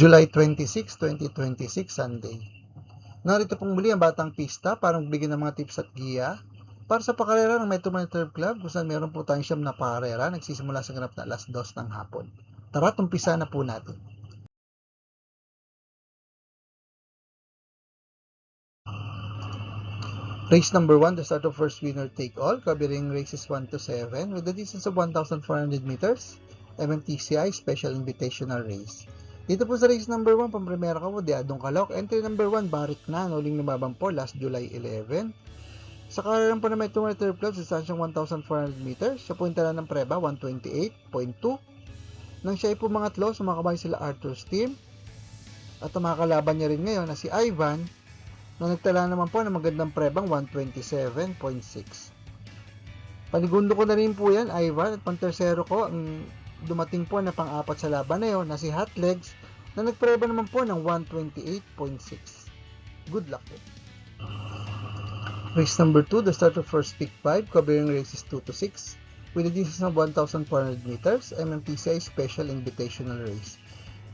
July 26, 2026, Sunday. Narito pong muli ang Batang Pista para magbigay ng mga tips at giya para sa pakarera ng Metro Manila Turf Club kung saan meron po tayong siyam na pakarera nagsisimula sa ganap na alas 2 ng hapon. Tara, umpisa na po natin. Race number 1, the start of first winner take all, covering races 1 to 7 with a distance of 1,400 meters, MMTCI Special Invitational Race. Dito po sa race number 1, pampremera ka po, Diadong Calooc. Entry number 1, Barik na, uling lumabang po last July 11. Sa karera po na may Metro Manila Turf Club, distansyang 1,400 meters, siya po yung tala ng preba, 128.2. Nang siya ay pumangatlo, sumakabay sila Arthur's team. At ang mga kalaban niya rin ngayon na si Ivan, na nagtala naman po ng magandang prebang 127.6. Panigundo ko na rin po yan, Ivan, at pang-tersero ko, ang dumating po na pang-apat sa laban na yun, na si Hot Legs, na nagpreba naman po ng 128.6. Good luck po. Race number 2, the start of first pick 5, covering races 2 to 6, with a distance of 1,400 meters, MMTCI Special Invitational Race.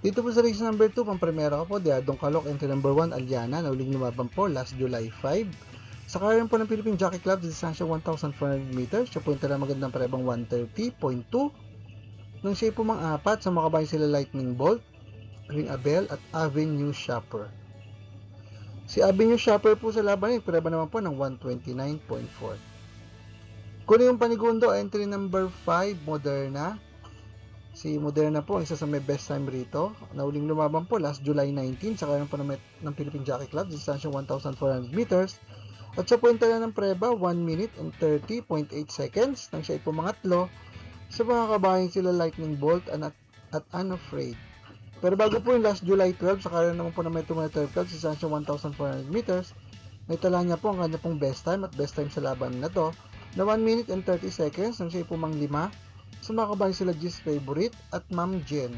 Dito po sa race number 2, pang-primera ko po, Diadong Calooc. Entry number 1, Aliana, na uling lumabang po last July 5. Sa karera po ng Philippine Jockey Club, distansya 1,400 meters, siya po yung tala magandang parebang 130.2. Nang siya po mang-apat, sa makabayan sila Lightning Bolt, Ring Abel, at Avenue Shopper. Si Avenue Shopper po sa laban, preba naman po ng 129.4. Kung yung panigundo, entry number 5, Moderna. Si Moderna po, isa sa may best time rito. Nauling lumaban po last July 19 sa karera po ng Philippine Jockey Club, distansyang 1,400 meters. At siya po yung tala ng preba, 1 minute and 30.8 seconds. Nang siya ay pumangatlo, sa mga kabayan sila Lightning Bolt at Unafraid. Pero bago po yung last July 12, sa karera naman po ng Metro Manila Turf Club, distansyang 1,400 meters, may tala niya po ang kanya pong best time at best time sa laban na to, na 1 minute and 30 seconds. Nang siya ay pumang-5, sumakabay sila G's Favorite at Ma'am Jen.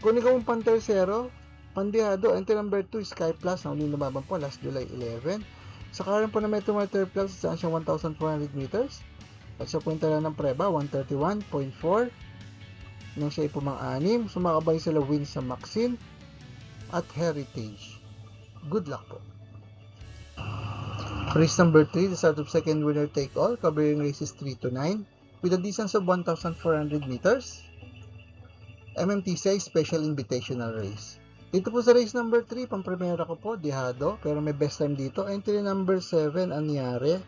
Kung ikaw ang pan-tersero, Pandihado, entry number 2, Sky Plus, na uling lumabang po last July 11. Sa karera po na Metro Manila Turf Club, distansyang 1,400 meters, at sa punta lang ng preba, 131.4. Nang siya ay pumang-6, sumakabay sila Win sa Maxine at Heritage. Good luck po. Race number 3, the start of second winner take all, covering races 3 to 9. With a distance of 1,400 meters, MMTCI Special Invitational Race. Dito po sa race number 3, pang-primera ko po, Dihado, pero may best time dito. Entry number 7, Anyare,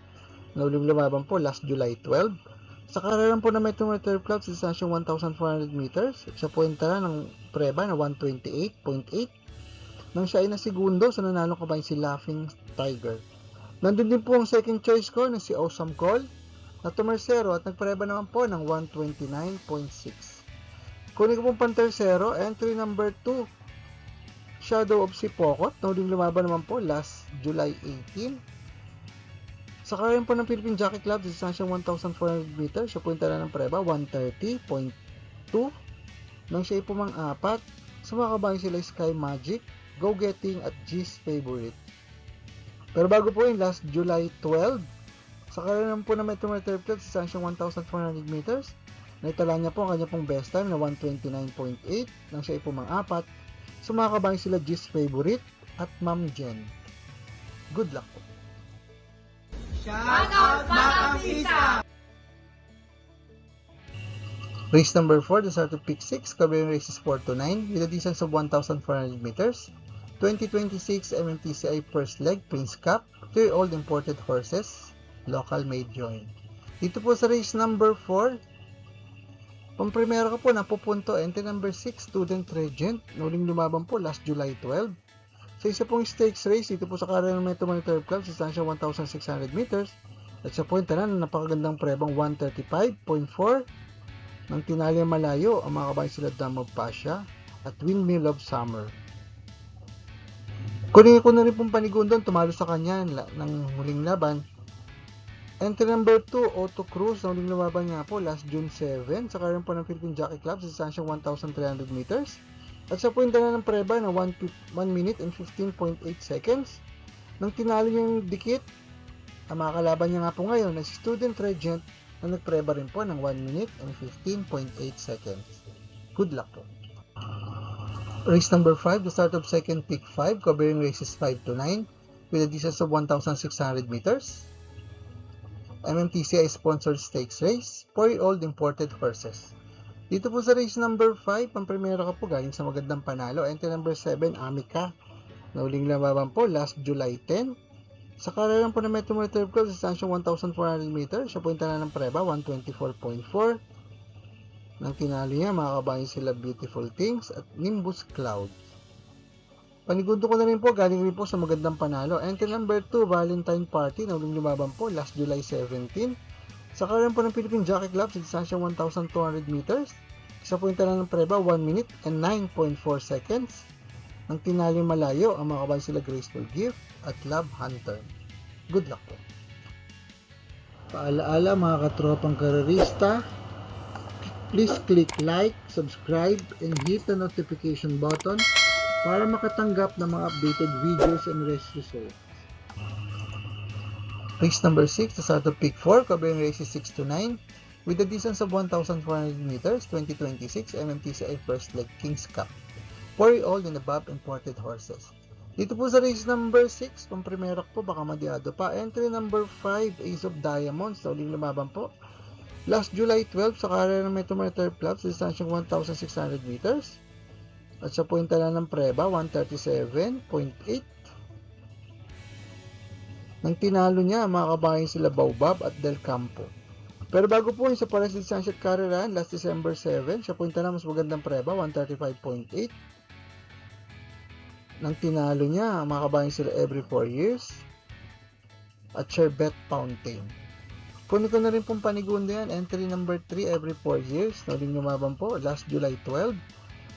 na uling lumabang po last July 12. Sa karera po na Metro Manila Turf Club, distansyang 1,400 meters, siya po yung tala ng preba na 128.8. Nang siya ay nasigundo, sa nanalo kabayan si Laughing Tiger. Nandun din po ang second choice ko na si Awesome Call, na tumersero at nagpreba naman po ng 129.6. Kunin ko pong pantersero, entry number 2, Shadow of Sipokot, na uling lumaban naman po last July 18. Sa karera po ng Philippine Jockey Club, distansyang 1,400 meters, siya po yung tala ng preba, 130.2. Nang siya ay pumang-apat, sumakabayan sila Sky Magic, Go Getting at G's Favorite. Pero bago po yung last July 12, sa karera po na Metro Manila Turf Club, distansyang 1,400 meters, naitala niya po ang kanya pong best time na 129.8. Nang siya ay pumang-apat, sumakabayan sila G's Favorite at Ma'am Jen. Good luck po. Shout out Batang Pista! Race number 4, the start of pick 6, covering races 4 to 9, with a distance of 1,400 meters, 2026 MMTCI First Leg Prince Cup, 3-year-old imported horses, local made join. Dito po sa race number 4, pang-primera ko po napupunto, entry number 6, Student Regent, nuling lumabang po last July 12. Sa isa pong stakes race, dito po sa karera ng Metro Manila Turf Club, distansya 1,600 meters, at sa point na napakagandang prebang 135.4. Nang tinali malayo, ang mga kabayan sila Dam of Pasha at Windmill of Summer. Kunin ko na rin pong panigundon, tumalo sa kanya ng huling laban. Entry number 2, Otto Cruz, na huling lumaban nga po last June 7 sa karera po ng Philippine Jockey Club, distansyang 1,300 meters. At sa punta na ng preba na 1 minute and 15.8 seconds. Nang tinalo yung dikit, ang mga kalaban niya nga po ngayon na si Student Regent, na nagpreba rin po ng 1 minute and 15.8 seconds. Good luck po. Race number 5, the start of second pick 5, covering races 5 to 9 with a distance of 1,600 meters. MMTCI sponsored stakes race, 4-year-old imported horses. Dito po sa race number 5, ang primera ka po galing sa magandang panalo. Entry number 7, Amica. Nauling lababan po last July 10. Sa karerang po na Metro Reserve Club, sa distansyong 1,400 meters, siya po yung tanan ng preba, 124.4. Nang tinalo niya, mga kabayan sila Beautiful Things at Nimbus Cloud. Panigundo ko na rin po, galing rin po sa magandang panalo. Entry number 2, Valentine Party, nauling lumaban po last July 17. Sa karerang po ng Philippine Jockey Club, sa distansyong 1,200 meters, isa po yung tanan ng preba, 1 minute and 9.4 seconds. Nang tinalo malayo, ang mga kabayan sila Graceful Gift at Love Hunter. Good luck po. Paalaala mga katropang karerista, please click like, subscribe, and hit the notification button para makatanggap ng mga updated videos and race results. Race number 6, the start of pick 4, covering races 6 to 9 with a distance of 1,400 meters, 2026 MMTCI First Leg Kings Cup. 4-year-old and above imported horses. Dito po sa race number 6, pang primerak po, baka madyado pa. Entry number 5, Ace of Diamonds, nauling lumaban po last July 12 sa karera ng Metro Reserve Club sa distansyang 1,600 meters. At siya po yung tala ng preba, 137.8. Nang tinalo niya, mga kabayan sila Baobab at Del Campo. Pero bago po yung sa pares distansya at karerahan, last December 7, siya po yung tala mas magandang preba, 135.8. Nang tinalo niya, mga kabayan sila Every 4 Years at Sherbet Fountain. Kunin ko na rin pong panigundo yan. Entry number 3, Every 4 Years. Nauling lumaban po last July 12.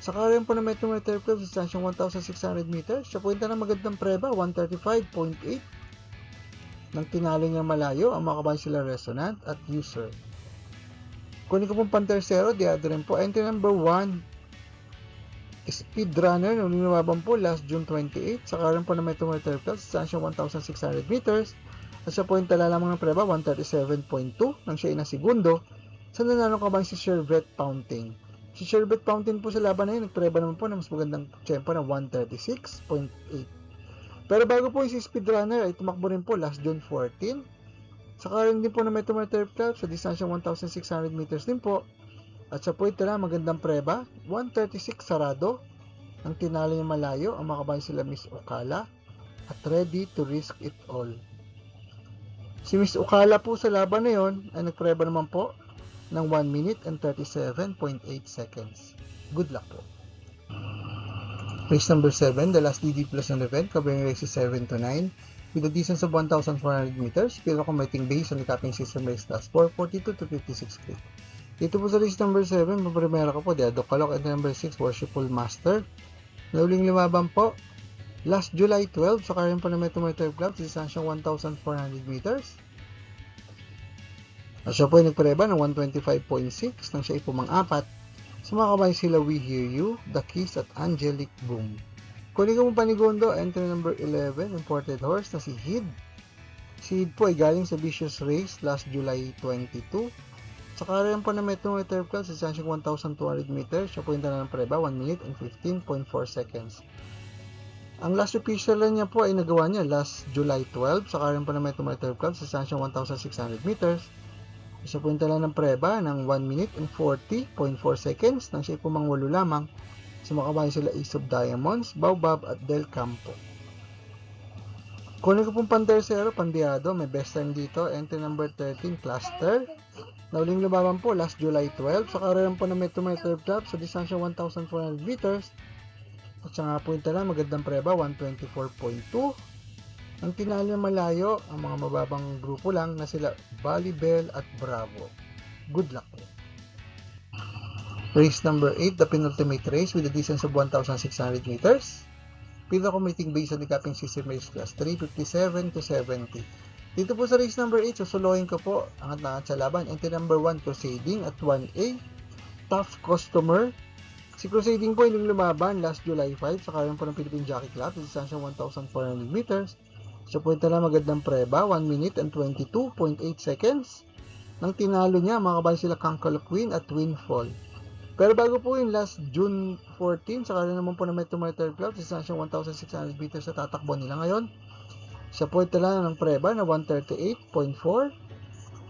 Sa karyan po na Metro Reserve Club, sa distansyang 1,600 meters, siya po yung ng magandang preba, 135.8. Nang tinalo niya malayo, ang mga kabayan sila Resonant at User. Kunin ko pong pantersero, diado rin po. Entry number 1, Speedrunner, nung lumaban po last June 28 sa karan po na Metro Reserve Club sa distansyang 1,600 meters at siya po yung tala lamang ng preba 137.2 nang siya ay na segundo sa nanalo kabayan si Sherbet Fountain. Si Sherbet Fountain po sa laban na yun nagpreba naman po na mas magandang tempo na 136.8. Pero bago po yung si Speedrunner ay tumakbo rin po last June 14 sa karan din po na Metro Reserve Club sa distansyang 1,600 meters din po. At sa point na magandang preba, 136 sarado. Ang tinalo niya malayo, ang mga kabayan sila Miss Ocala at Ready to Risk It All. Si Miss Ocala po sa laban na yon ay nagpreba naman po ng 1 minute and 37.8 seconds. Good luck po. Race number 7, the last DD Plus ng event, covering races 7 to 9 with a distance of 1,400 meters. Pero committing base on the capping system race class 442 to 56 feet. Dito po sa race number 7, paprimera ko po, Diado Kalok, and number 6, Worshipful Master. Nauling lumaban po, last July 12, sa karin po ng Metro Reserve Club, sa distansyang 1,400 meters. At siya po ay nagpreba ng 125.6 nang siya ay pumang-apat. Sa mga kabayan sila We Hear You, The Kiss at Angelic Boom. Kunin ko mong panigundo, entry number 11, imported horse na si Hid. Si Hid po ay galing sa Vicious Race last July 22. Sa karyan po na Metro Reserve Club sa distansyang 1,200 meters, siya po yung tanan ng preba, 1 minute and 15.4 seconds. Ang last official niya po ay nagawa niya last July 12 sa karyan po na Metro Reserve Club sa distansyang 1,600 meters. Siya po yung tanan ng preba ng 1 minute and 40.4 seconds nang siya pumangwalo lamang. Sa mga kabayan sila Ace of Diamonds, Baobab at Del Campo. Kunin ko pong pantersero, Pandiado, may best time dito, entry number 13, Cluster. Nauling lumaban po last July 12 sa karera po ng Metro Reserve Club sa distansyang 1,400 meters. At siya nga po yung tala, magandang preba, 124.2. Ang tinalo malayo, ang mga mababang grupo lang na sila Bell at Bravo. Good luck po. Race number 8, the penultimate race with a distance of 1,600 meters. Pila committing based on the capping system race class 357 to 70. Dito po sa race number 8, susuloyin ko po ang at sa laban. Entry number 1, Crusading at 1A. Tough Customer. Si Crusading po yung lumaban last July 5 sa karan po ng Philippine Jockey Club sa distansya 1,400 meters. So po ito na magandang preba, 1 minute and 22.8 seconds. Nang tinalo niya, mga kabayan sila Kankalo Queen at Windfall. Pero bago po yung last June 14, saka rin naman po na Metro Manila Club, distansyang 1,600 meters sa tatakbo nila ngayon. Siya po ay tala ng preba na 138.4.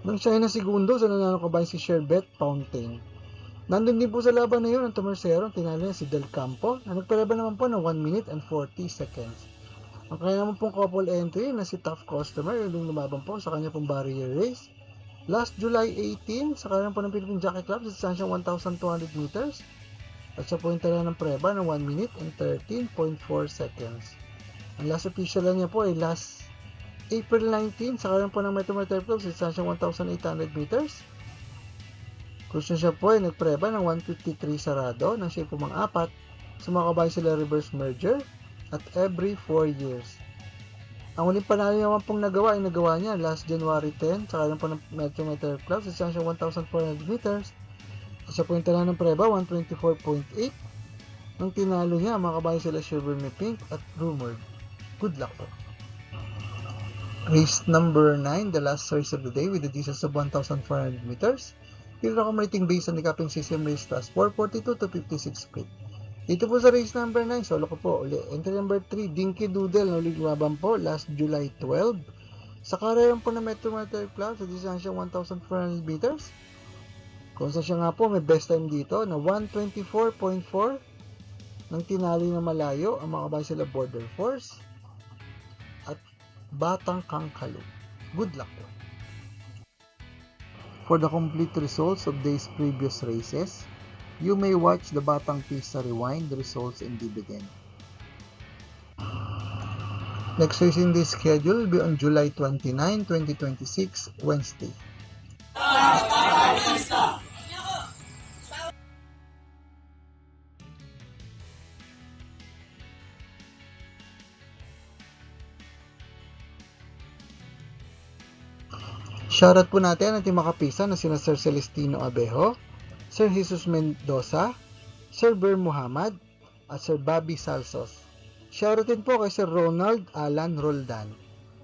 Nang siya ay na segundo, sa nanalo kabayan si Sherbet Fountain. Nandun din po sa laban na yun ang tumersero, tinalo niya si Del Campo, na nagpreba naman po ng 1 minute and 40 seconds. Ang kanya naman pong couple entry na si Tough Customer, yung lumaban po sa kanya pong barrier race. Last July 18, sa kanya po ng Philippine Jockey Club sa distansyang 1,200 meters. At siya po yung tala ng preba ng 1 minute and 13.4 seconds. Ang last official niya po ay last April 19, sa kanya po ng Metro Manila Club sa distansyang 1,800 meters. Kung siya po ay nagpreba ng 153 sarado nang siya po mga-apat, sumakabay sila reverse merger at every 4 years. Ang uling panalo naman pong nagawa ay nagawa niya last January 10, sa kanya po ng Metro Manila Club sa distansyang 1,400 meters. At siya po yung tala ng preba 124.8 nang tinalo niya, makabay sila Silver Me Pink at Rumored. Good luck po. Race number 9, the last race of the day with a distance of 1,400 meters. Yung rating based on the capping system race class 442 to 56 feet. Dito po sa race number 9, solo ko po uli. Entry number 3, Dinky Doodle na ulit lumaban po last July 12. Sa karera po na Metro Manila Club sa distansyang 1,400 meters. Kung sa siya nga po may best time dito na 124.4 nang tinali na malayo ang mga kabay sila Border Force at Batang Kangkalu. Good luck po. For the complete results of these previous races, you may watch the Batang Pista Rewind, the results and dividend. Next race in this schedule will be on July 29, 2026, Wednesday. Shoutout po natin ang ating mga kapisa na sina Sir Celestino Abejo, Sir Jesus Mendoza, Sir Ber Muhammad, at Sir Bobby Salsos. Shoutout din po kay Sir Ronald Alan Roldan.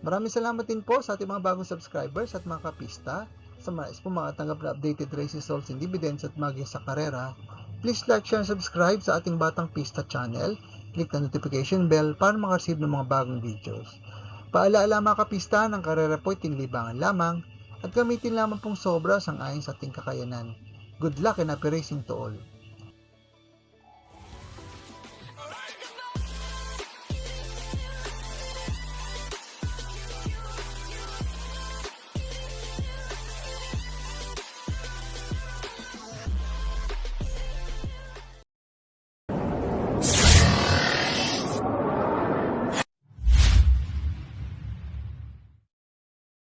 Maraming salamat din po sa ating mga bagong subscribers at mga kapista. Sa mais po makatanggap na updated race results and dividends at maging sa karera. Please like, share, and subscribe sa ating Batang Pista channel. Click the notification bell para makareceive ng mga bagong videos. Paalaala mga kapista, ng karera po tinlibangan lamang at gamitin lamang pong sobra sang ayon sa ating kakayanan. Good luck and happy racing to all!